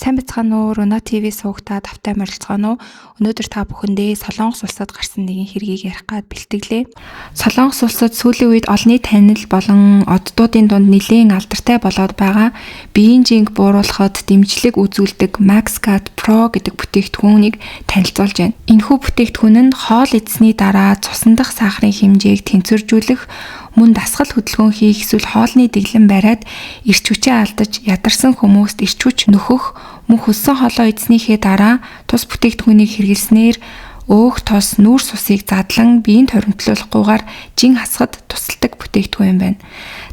Сайн бацгаана уу? Руна ТV суугтаа тавтай морилцгаано уу? Өнөөдөр та бүхэндээ Солонгос улсад гарсан нэгэн хэргийг ярих гээд бэлтгэлээ. Солонгос улсад сүүлийн үед олонний танил болон оддуудын дунд нэлээд алдартай болоод байгаа биеийн жинг бууруулахад дэмжлэг үзүүлдэг MaxCat Pro гэдэг бүтээгдэхүүнийг танилцуулж байна. Энэхүү бүтээгдэхүүн нь хоол идсэний дараа цусан дахь сахарын хэмжээг тэнцвэржүүлэх, мөн дасгал хөдөлгөөн хийх эсвэл хоолны дэглэм бариад эрч хүчээ алдаж ядарсан хүмүүст эрч хүч нөхөх, мөн хөлсөн хоолоо идснийхээ дараа тус бүтээгдэхүүнийг хэрэглэснээр өөх тос нүүрс усыг задлан биеинд хоригдлуулахгүйгээр жин хасахад тусалдаг бүтээгдэхүүн юм байна.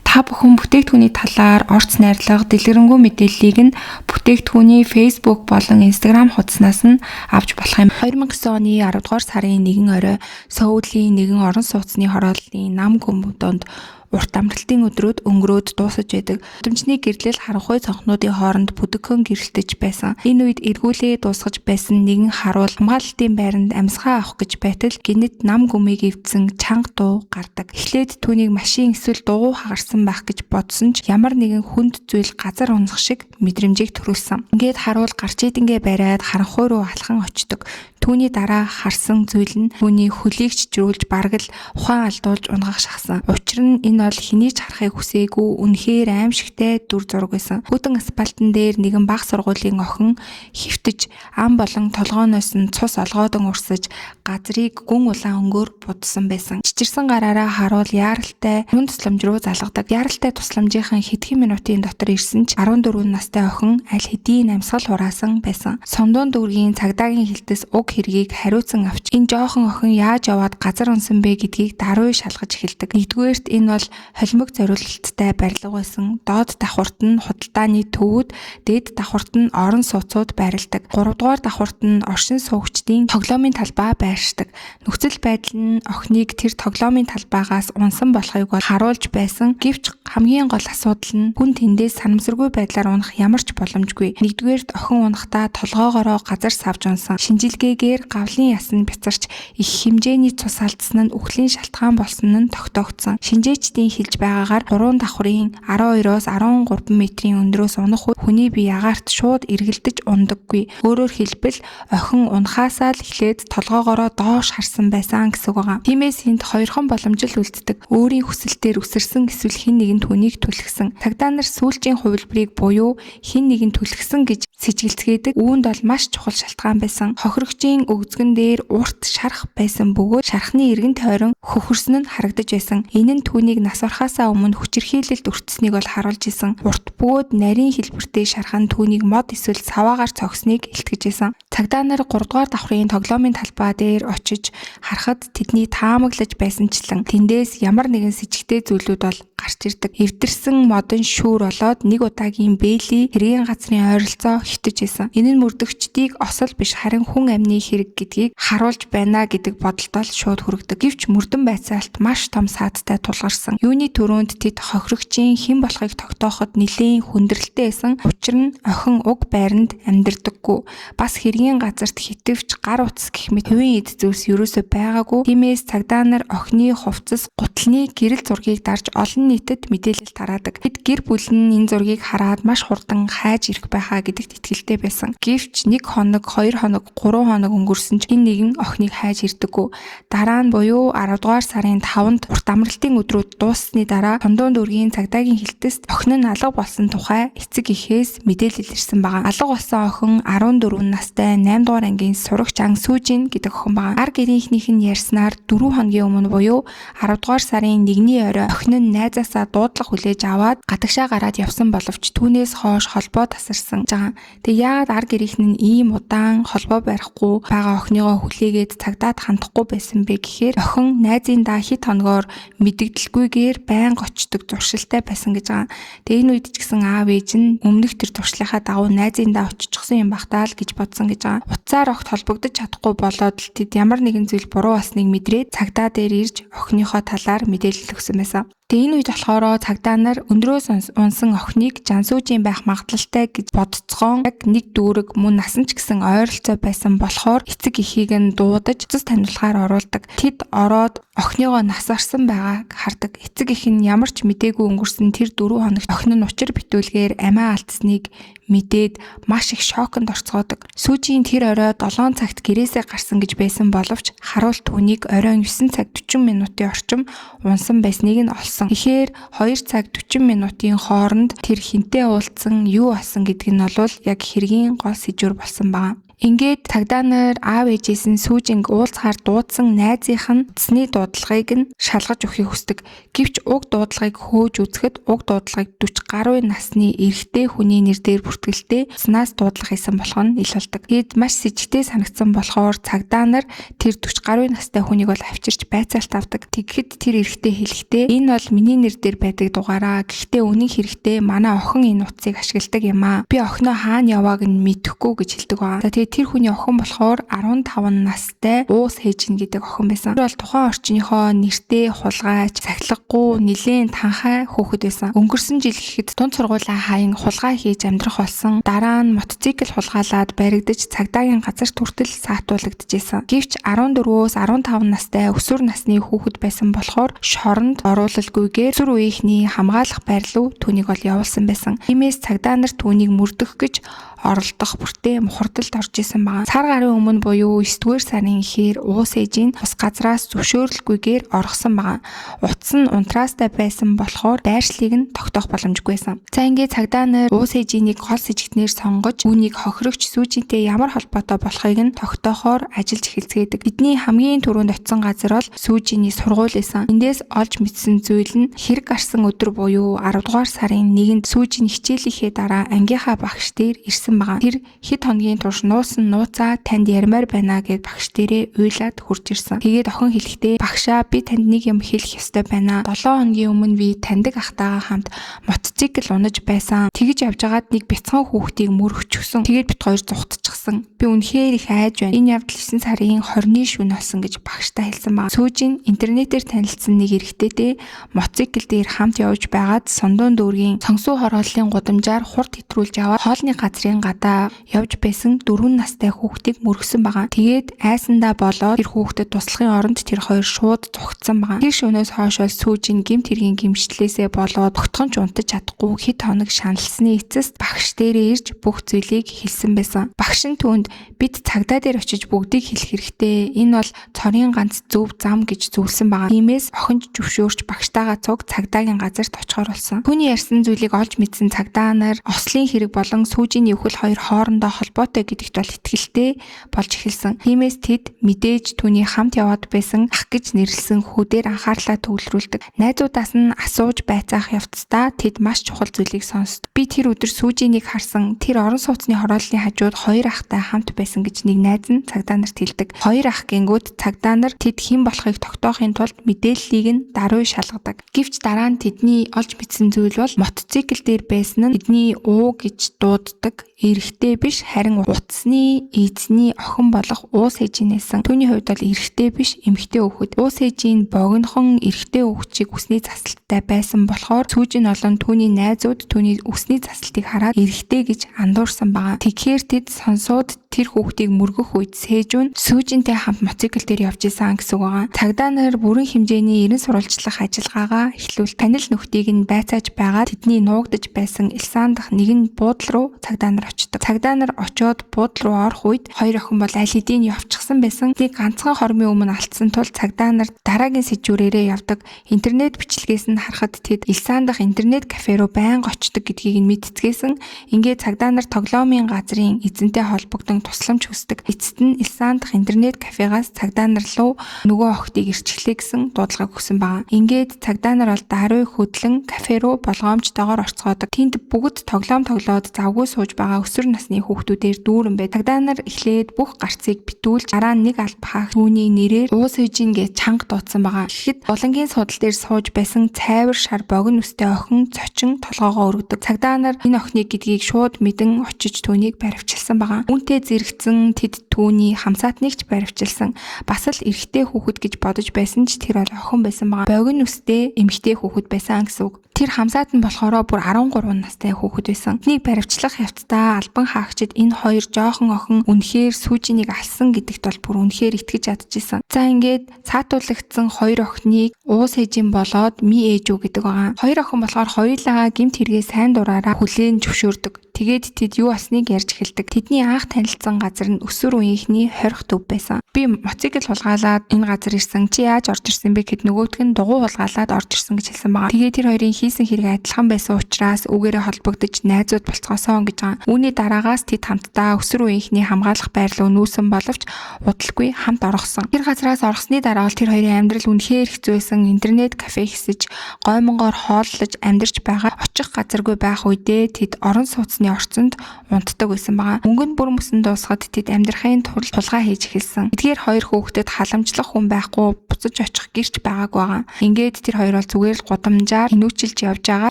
Та бүхэн бүтээгдэхүүний талаар орц найрлага, дэлгэрэнгүй мэдээллийг нь бүтээгдэхүүний Facebook болон Instagram хуудаснаас нь авч болох юм. 2009 оны 10 дугаар сарын 1 орой Сөүлийн нэгэн орон сууцны хорооллын нам гүмбөнд урт амралтын өдрүүд өнгөрөөд дуусаж байдаг. Гудамжны гэрлэл харанхуй цонхнуудын хооронд бүдэгхэн гэрэлтэж байсан. Энэ үед эргүүлээ дуусгаж байсан нэгэн харуул хамгаалалтын байранд амьсгаа авах гэж байтал гинэт нам гүмийг эвдсэн чанга дуу гардаг. Эхлээд түүнийг машин эсвэл дугуй хагарсан байх гэж бодсон ч ямар нэгэн хүнд зүйл газар унах шиг мэдрэмжийг төрүүлсэн. Ингээд харуул гарч идэнгээ бариад харанхуй руу алхан очдог. Түүний дараа харсан зүйл нь түүний хөлийг чичрүүлж бараг л ухаан алдуулж унгах шахсан. Учир нь энэ бол хэний ч харахыг хүсээгүй үнэхээр аимшигтай дүр зураг байсан. Хөдөн асфальтан дээр нэгэн бага сургуулийн охин хөвтөж ам болон толгооноос нь цус олгоодон урсаж газрыг гүн улаан өнгөөр будсан байсан. Чичирсэн гараараа харуул яаралтай хүн тусламж руу залгадаг. Яаралтай тусламжийнхан хэдхэн минутын дотор ирсэн ч 14 настай охин аль хэдийн амьсгал хураасан байсан. Сомдон дүүргийн цагдаагийн хилтэс уг хэргийг хариуцсан авч энэ жоохон охин яаж яваад газар унсан бэ гэдгийг даруй шалгаж эхэлдэг. Нэгдүгээрт энэ бол холимог зориулалттай барилга байсан. Доод давхурт нь худалдааны төвүүд, дээд давхурт нь орон сууцуд байрладаг. 3 дугаар давхурт нь оршин суугчдын тоглоомын талбай байршдаг. Нөхцөл байдал нь охиныг тэр тоглоомын талбайгаас унсан болохыг бол харуулж байсан. Гэвч хамгийн гол асуудал нь хүн тэндээс санамсаргүй байдлаар унах ямар ч боломжгүй. Нэгдүгээрт охин унахдаа толгоогоороо газар савж унсан. Шинжилгээгээр гавлын ясан бяцарч их хэмжээний цус алдсан нь үхлийн шалтгаан болсон нь тогтоогдсон. Шинжээчдийн хэлж байгаагаар 3 давхрын 12-оос 13 метрийн өндрөөс унах үед хүний бие агаарт шууд эргэлдэж ундаггүй. Өөрөөр хэлбэл охин унахаасаа л эхлээд толгоогоороо доош харсан байсан гэсэн үг байгаа. Тиймээс энд хоёрхан боломж л үлддэг. Өөрийн хүсэлтээр үсэрсэн эсвэл хэн нэгэн түүнийг түлхсэн. Цагдаа нар сүүлчийн хувилбарыг буюу хэн нэгэн түлхсэн гэж сэжгэлцгээдэг. Үүнд бол маш чухал шалтгаан байсан. Хохирогчийн өгзгөн дээр урт шарах байсан бөгөөд шархны эргэн тойрон хөхөрсөн нь харагдаж байсан. Энэ нь түүнийг нас орохоосаа өмнө хүчирхийлэлд өртсөнийг бол харуулж исэн. Урт бөгөөд нарийн хэлбэртэй шархан түүнийг мод эсвэл саваагаар цогсныг илтгэж исэн. Цагдаа нар 3 дугаар давхрын тоглоомын талбай дээр очиж харахад тэдний таамаглаж байсанчлан тэндээс ямар нэгэн сэжигтэй зүйлүүд бол гарч ирдэг. Эвдэрсэн модон шүүр болоод нэг удаагийн бэйли хэргийн газрын ойролцоо хитэж исэн. Энэ нь мөрдөгчдийг осол биш харин хүн амны хэрэг гэдгийг харуулж байна гэдэг бодолтой шууд хүрэгдэг. Гэвч мөрдөн байцаалт маш том саадтай тулгарсан. Юуны төрөнд тэд хохирогчийн хэн болохыг тогтооход нэлээд хүндрэлтэй байсан. Учир нь охин уг байранд амьдардаггүй. Бас хэргийн газарт хитвч гар утас гэх мэт хувийн эд зүйлс ерөөсөй байгаагүй. Тиймээс цагдаа нар охины хувцас гутлын гэрэл зургийг дарж олон нийтэд мэдээлэл тараадаг. Тэд гэр бүл нь энэ зургийг хараад маш хурдан хайж ирэх байхаа гэдэгт итгэлтэй байсан. Гэвч 1 хоног, 2 хоног, 3 хоног өнгөрсөн ч энэ нэгэн охиныг хайж ирдэггүй. Дараа нь буюу 10 дугаар сарын 5-нд урт амралтын өдрүүд дууссаны дараа Сомдон дүүргийн цагдаагийн хилтэст охин нь алга болсон тухай эцэг эхээс мэдээлэл ирсэн байгаа. Алга болсон охин 14 настай 8 дугаар ангийн сурагч Ан Сүүжин гэдэг охин байгаа. Ар гэрийнхнийх нь ярьснаар 4 хоногийн өмнө буюу 10 дугаар сарын 1-ний орой охин нь найзаасаа дуудлага хүлээж аваад гадагшаа гараад явсан боловч түүнээс хойш холбоо тасарсан байгаа. Тэг яагаад ар гэрийнхэн нь ийм удаан холбоо барихгүй байгаа охиныгоо хүлээгээд цагдаад хандахгүй байсан бэ гэхээр охин найзындаа хит хоногоор мэдэгдэлгүйгээр байнга очдог зуршилтай байсан гэж байгаа. Тэг энэ үед ч гэсэн аав ээж нь өмнөх тэр зуршлынхаа дагуу найзындаа очичихсан юм багтаа л гэж бодсон гэж байгаа. Утсаар огт холбогдож чадахгүй болоод л тэд ямар нэгэн зүйл буруу болсныг мэдрээд цагдаа дээр ирж охиныхоо талаар мэдээлэл өгсөн байсан. Тэгээ энэ үед болохоор цагдаа нар өндрөөс унсан охиныг жансүүжийн байх магадлалтай гэж бодцгоон яг нэг дүүрэг мөн насан ч гэсэн ойролцоо байсан болохоор эцэг эхийг нь дуудаж цэц танилцахаар оруулдаг. Тэд ороод охиныгоо нас арсан байгааг хардаг. Эцэг эх нь ямар ч мэдээгүй өнгөрсөн тэр 4 хоногт охин нь учир битүүлгээр амиа алдсныг мэдээд маш их шоконд орцгоодог. Сүүжийн тэр орой 7 цагт гэрээсээ гарсан гэж байсан боловч харуул түүнийг оройн 9 цаг 40 минутын орчим унсан байсныг нь олсон. Тэгэхээр 2 цаг 40 минутын хооронд тэр хинтээ уулзсан юу асан гэдг нь бол яг хэргийн гол сэжвэр болсон байна. Ингээд цагдаа нар аав ээжээс нь сүүжинг уулзахаар дуудсан найзынх нь эцсний дуудлагыг нь шалгаж өгөхийг хүсдэг. Гэвч уг дуудлагыг хөөж үзэхэд уг дуудлагыг 40 гаруй насны эрэгтэй хүний нэр дээр бүртгэлтэй цнаас дуудлага хийсэн болох нь ил болдог. Тэгэд маш с ิจ тэй санагдсан болохоор цагдаа нар тэр 40 гаруй настай хүнийг бол авчирч байцаалт авдаг. Тэгэхэд тэр эрэгтэй хэлэхдээ энэ бол миний нэр дээр байдаг дугаараа. Гэхдээ үнэн хэрэгтээ манай охин энэ утсыг ашигладаг юм аа. Би охиноо хаана явааг нь мэдэхгүй гэж хэлдэг байна. Тэр хүний охин болохоор 15 настай уус хээжин гэдэг охин байсан. Тэр бол тухайн орчныхоо нэртэй хулгайч, сахилгагүй, нэлээд танхай хүүхэд байсан. Өнгөрсөн жил гэхэд дунд сургуулийн хаян хулгай хийж амьдрах болсон. Дараа нь мотоцикл хулгайлаад баригдаж цагдаагийн газарт хүртэл саатуулагдчихсэн. Гэвч 14-өөс 15 настай өсвөр насны хүүхэд байсан болохоор шоронд оруулалгүйгээр өсвөр үеийнхний хамгаалах байр руу түүнийг бол явуулсан байсан. Тиймээс цагдаа нар түүнийг мөрдөх гэж оролдох бүртээ мухардалд орж исэн байна. Сар гарын өмнө буюу 9-р сарын ихээр уус ээжийн ус газраас зөвшөөрлгүйгээр оргосон байна. Утас нь унтраастай байсан болохоор дайршлыг нь тогтоох боломжгүй байсан. За ингээд цагдаа нар уус ээжийг гол сэжигтнээр сонгож үүнийг хохирогч сүүжинтэй ямар холбоотой болохыг нь тогтоохоор ажиллаж эхэлцгээдэг. Бидний хамгийн түрүүнд очисон газар бол сүүжиний сургууль байсан. Эндээс олж мэдсэн зүйл нь хэрэг гарсан өдөр буюу 10 дугаар сарын 1-нд сүүжин хичээлийнхээ дараа ангийнхаа багш дээр ирсэн. Тэр хэд хоногийн турш нуусан нууцаа танд ярмаар байна гэд багш дээрээ уйлаад хурж ирсэн. Тэгээд охин хэлэхдээ багшаа би танд нэг юм хэлэх ёстой байна. 7 хоногийн өмнө би таньдаг ахтайгаа хамт мотоцикл унаж байсан. Тэгж явж байгаад нэг бяцхан хүүхдийг мөрөгчсөн. Тэгээд бит хоёр зугтчихсан. Би үнэхээр их айж байна. Энэ явдал 9 сарын 20-ны шөнө болсон гэж багштай хэлсэн баг. Сүүжин интернетээр танилцсан нэг эрэгтэйтэй мотоцикл дээр хамт явж байгаад Сондуун дүүргийн сонгосуу хорооллын гудамжаар хурд хэтрүүлж аваад хоолны газрын гадаа явж байсан 4 настай хүүхдийг мөргсөн байгаа. Тэгээд айсандаа болоод тэр хүүхдэд туслахын оронд тэр хоёр шууд зугтсан байгаа. Тэр шөнөөс хойш сүүжин гэмт хэргийн гимшдлээсээ болоод тогтхон ч унтаж чадахгүй хэд хоног шаналсны эцэст багш дээрээ ирж бүх зүйлийг хэлсэн байсан. Багш нь түүнд бид цагдаа дээр очиж бүгдийг хэлэх хэрэгтэй. Энэ бол цорын ганц зөв зам гэж зөвлөсөн байгаа. Тиймээс охинж зөвшөөрч багштайгаа цуг цагдаагийн газарт очихоор болсон. Түүний ярьсан зүйлийг олж мэдсэн цагдаа нар ослын хэрэг болон сүүжиний хоёр хоорондоо холбоотой гэдэгт бол итгэлтэй болж эхэлсэн. Тиймээс тэд мэдээж түүний хамт яваад байсан ах гэж нэрлсэн хүүдээр анхаарлаа төвлөрүүлдэг. Найзуудаас нь асууж байцаах явцдаа тэд маш чухал зүйлийг сонсдог. Би тэр өдөр сүүжинийг харсан. Тэр орон сууцны хорооллын хажууд 2 ахтай хамт байсан гэж нэг найз нь цагдаа нарт хэлдэг. 2 ах гингүүд цагдаа нар тэд хэн болохыг тогтоохын тулд мэдээллийг нь даруй шалгадаг. Гэвч дараа нь тэдний олж мэдсэн зүйл бол мотоцикл дээр байсан нь тэдний уу гэж дууддаг эрэгтэй биш харин утасны эзний охин болох уус ээжийнээсэн. Түүний хувьд бол эрэгтэй биш эмэгтэй хүүхэд. Уус ээжийн богинохон эрэгтэй хүүхчийг үсний засалттай байсан болохоор сүүжин олон түүний найзууд түүний үсний засалтыг хараад эрэгтэй гэж андуурсан байгаа. Тэгэхээр тэд сонсоод тэр хүүхдийг мөргөх үед Сэжүүн сүүжинтэй хамт мотоцикл дээр явж исэн гэсэн үг байгаа. Цагдаа нар бүрэн хэмжээний ерэн сурвалжлах ажиллагаагаа эхлүүл танил нөхдийг нь байцааж байгаад тэдний нуугдаж байсан Элсан дахь нэгэн буудал руу цагдаа нар очдог. Цагдаа нар очоод буудал руу орох үед 2 охин бол аль хэдийн явчихсан байсан. Нэг ганцхан хормын өмнө алдсан тул цагдаа нар дараагийн сэжвэрээрээ явдаг. Интернет бичлэгээс нь харахад тэд Элсан дахь интернет кафе руу байнга очдог гэдгийг нь мэдцгээсэн. Ингээд цагдаа нар тоглоомын газрын эзэнтэй холбогдсон тусламж хүсдэг. Эцэст нь Элсан дахь интернет кафегаас цагдаа нар руу нөгөө охтыг ирчихлээ гэсэн дуудлагыг өгсөн байгаа. Ингээд цагдаа нар бол даруй хөдлөн кафе руу болгоомжтойгоор орцгоодог. Тэнд бүгд тоглоом тоглоод завгүй сууж байгаа өсвөр насны хүүхдүүдээр дүүрэн бай. Цагдаа нар эхлээд бүх гарцыг битүүлж дараа нь нэг албахаа түүний нэрээр уус ээжин гэж чанга дуудсан байгаа. Тэгэхэд булангийн судал дээр сууж байсан цайвар шар богино үстэй охин цочин толгоогоо өргөдөг. Цагдаа нар энэ охиныг гэдгийг шууд мэдэн очиж түүнийг баривчилсан байгаа. Үүнтэй зэрэгцэн тэд түүний хамсаатныг ч баривчилсан. Бас л эрэгтэй хүүхэд гэж бодож байсан ч тэр бол охин байсан байгаа. Богино үстэй эмэгтэй хүүхэд байсан гэсэн үг. Тэр хамсаат нь болохоор бүр 13 настай хүүхэд байсан. Энийг баривчлах явцдаа албан хаагчид энэ хоёр жоохон охин үнэхээр сүүжинийг алсан гэдэгт бол бүр үнэхээр итгэж чадчихсан. За ингээд цаатуулагдсан хоёр охиныг уус ээжин болоод ми ээжүү гэдэг байгаа. Хоёр охин болохоор хоёулаа гэмт хэрэгээ сайн дураараа хүлээн зөвшөөрдөг. Тэгээд тэд юу болсныг ярьж эхэлдэг. Тэдний анх танилцсан газар нь өсвөр үеийнхний хорих төв байсан. Би мотоцикл хулгаалаад энэ газар ирсэн. Чи яаж орж ирсэн бэ гэхэд нөгөөдг нь дугуй хулгаалаад орж ирсэн гэж хэлсэн байгаа. Тэгээд тэр хоёрын хийсэн хэрэг адилхан байсан учраас үгээрээ холбогдож найзууд болцгоосон гэж байгаа. Үүний дараагаас тэд хамтдаа өсвөр үеийнхний хамгаалах байр руу нүүсэн боловч удалгүй хамт орохсон. Тэр газраас орсны дараа бол тэр хоёрын амьдрал үнэхээр хэцүү байсан. Интернет кафе хэсэж, гоймонгоор хооллож амьдарч байгаа. Очих газаргүй байх үедээ тэд орон сууцны орчинд унтдаг байсан байгаа. Мөнгө нь бүр мөсөн дуусахад тэд амьдрахын тулд хулгай хийж эхэлсэн. Эдгээр хоёр хүүхдэд халамжлах хүн байхгүй буцаж очих гэрч байгаагүй байгаа. Ингээд тэр хоёр бол зүгээр л гудамжаар инүүчилж явж байгаа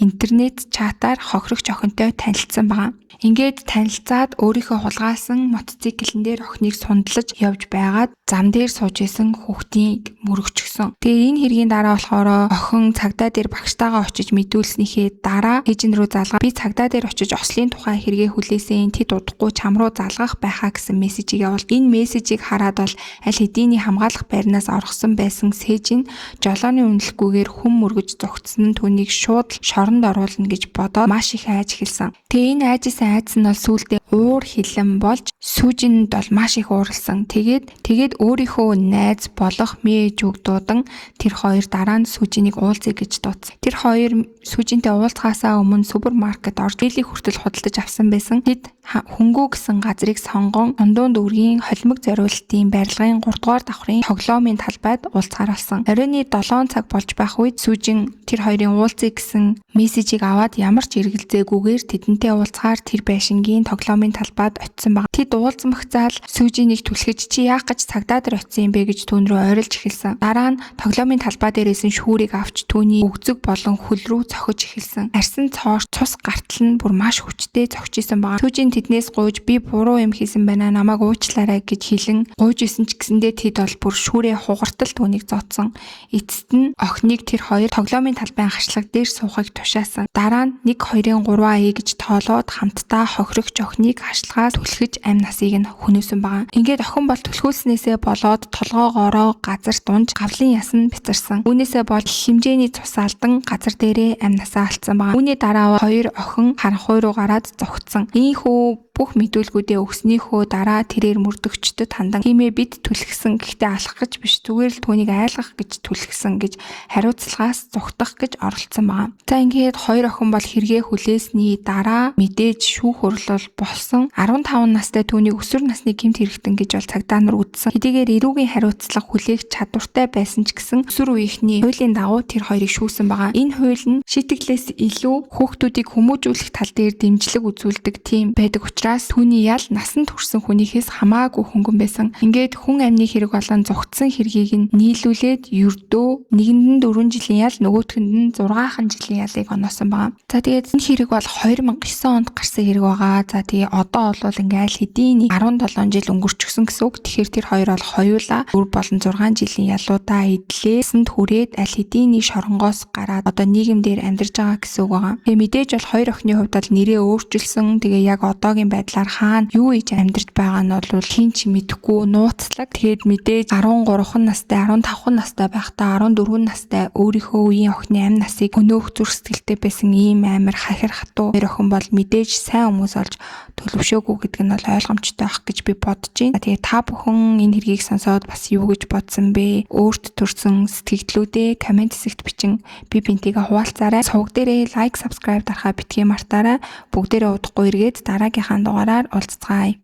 интернет чатаар хохирогч охинтой танилцсан байгаа. Ингээд танилцаад өөрийнхөө хулгаасан мотоциклэн дээр охиныг сундлаж явж байгаад зам дээр сууж исэн хүүхдийг мөрөгчгсөн. Тэгээ энэ хэргийн дараа болохоор охин цагдаа дээр багштайгаа очиж мэдүүлснийхээ дараа ээжин рүү залгаа би цагдаа дээр очиж ослын тухай хэрэгээ хүлээсэн тэд удахгүй чам руу залгах байхаа гэсэн мессежийг явуул. Энэ мессежийг хараад бол аль хэдийний хамгаалах байрнаас орхсон байсан сэж нь жолооны үнэлэхгүйгээр хүм мөргөж зогтсон нь түүнийг шууд шоронд оруулна гэж бодоод маш их айж эхэлсэн. Тэгээ энэ айжсэн айц нь бол сүүлдээ уур хилэн болж сүүжинд бол маш их ууралсан. Тэгээд өөрийнхөө найз болох мээжүүг дуудан тэр хоёр дараа нь сүүжинийг уулзъя гэж дуудсан. Тэр хоёр сүүжинтэй уулзахаасаа өмнө супермаркет орж дийлийг хүртэл худалдаж авсан байсан. Тэд хөнгөө гэсэн газрыг сонгон ондуунд үргийн холимог зориултын барилгын 3 дугаар давхрын тоглоомын талбайд уулзахаар болсон. Оройны 7 цаг болж байх үед сүүжин тэр хоёрын уулзъя гэсэн мессежийг аваад ямар ч эргэлзээгүйгээр тэдэнтэй уулзахаар тэр байшингийн тоглоомын талбайд очисон баг. Тэд уулзмагцаал сүүжинийг түлхэж чи яах гэж цагдаа дээр очисон юм бэ гэж түүн рүү ойрлж эхэлсэн. Дараа нь тоглоомын талбай дээрээс нь шүүрийг авч түүний өгзөг болон хөл рүү цохиж эхэлсэн. Арьсан цоор цус гартал нь бүр маш хүчтэй цогчисэн баг. Сүүжин тэднээс гуйж би буруу юм хийсэн байна намайг уучлаарай гэж хэлэн гуйж исэн ч гэсэндээ тэд бол бүр шүүрээ хугартал түүнийг зодсон. Эцэст нь охиныг тэр хоёр тоглоомын талбайн хашлаг дээр суухыг тушаасан. Дараа нь 1-2-3 гэж тоолоод хамтдаа хохирогч охиныг хашлахаас түлхэж амь насыг нь хөнөөсөн байгаа. Ингээд охин бол түлхүүлснээсээ болоод толгоогоороо газар дунж гавлын ясан бицарсан. Үүнээсээ бол хэмжээний цус алдан газар дээрээ амь насаа алдсан байгаа. Үүний дараа хоёр охин харанхуй руу гараад зогтсон. Ийхүү бүх мэдүүлгүүдээ өгснийхөө дараа тэрээр мөрдөгчдөд хандан тиймээ бид түлхсэн гэхдээ алах гэж биш зүгээр л түүнийг айлгах гэж түлхсэн гэж хариуцлагаас зүгтах гэж оролцсон байгаа. За ингээд хоёр охин бол хэрэгээ хүлээсний дараа мэдээж шүүх хурлал болсон 15 настай түүнийг өсвөр насны гэмт хэрэгтэн гэж бол цагдаа нар үзсэн. Хэдийгээр эрүүгийн хариуцлага хүлээх чадвартай байсан ч гэсэн өсвөр үеийнхний хуулийн дагуу тэр хоёрыг шүүсэн байгаа. Энэ хууль нь шийтгэлээс илүү хүүхдүүдийг хүмүүжүүлэх тал дээр дэмжлэг үзүүлдэг тийм байдаг учраас түүний ял насанд хүрсэн хүнийхээс хамаагүй хөнгөн байсан. Ингээд хүн амны хэрэг болон зугтсан хэргийг нь нийлүүлээд ердөө нэгэнд нь 4 жилийн ял нөгөөтгөнд нь 6 жилийн ялыг оноосон байгаа. За тэгээд энэ хэрэг бол 2009 онд гарсан хэрэг байгаа. За тэгээ одоо бол ингээл хэдийн 17 жил өнгөрчихсөн гэсэн үг. Тэгэхээр тэр хоёр бол хоёулаа 4 болон 6 жилийн ялуудаа эдлээсэнд хүрээд аль хэдийн шоронгоос гараад одоо нийгэмдэр амьдарч байгаа гэсэн үг байгаа. Тэгээ мэдээж бол хоёр охины хувьд бол нэрээ өөрчилсөн. Тэгээ яг одоогийн байдлаар хаана юу хийж амьдарч байгаа нь бол хин ч мэдэхгүй нууцлаг. Тэгээд мэдээж 13 настай 15 настай байхдаа 14 настай өөрийнхөө үеийн охины амь насыг өнөөх зүрх сэтгэлтэй байсан ийм амар хахир хатуу хоёр охин бол мэдээж сайн хүмүүс олж төлөвшөөгүй гэдэг нь бол ойлгомжтой байх гэж би бодож байна. Тэгээд та бүхэн энэ хэргийг сонсоод бас юу гэж бодсон бэ? Өөрт төрсэн сэтгэгдлүүдээ комент хэсэгт бичин би бинтийгээ хуваалцаарай. Сувг дээрээ лайк, subscribe дарахаа битгий мартаарай. Бүгдээрээ удахгүй эргээд дараагийнхаа дугаараар уулзцгаая.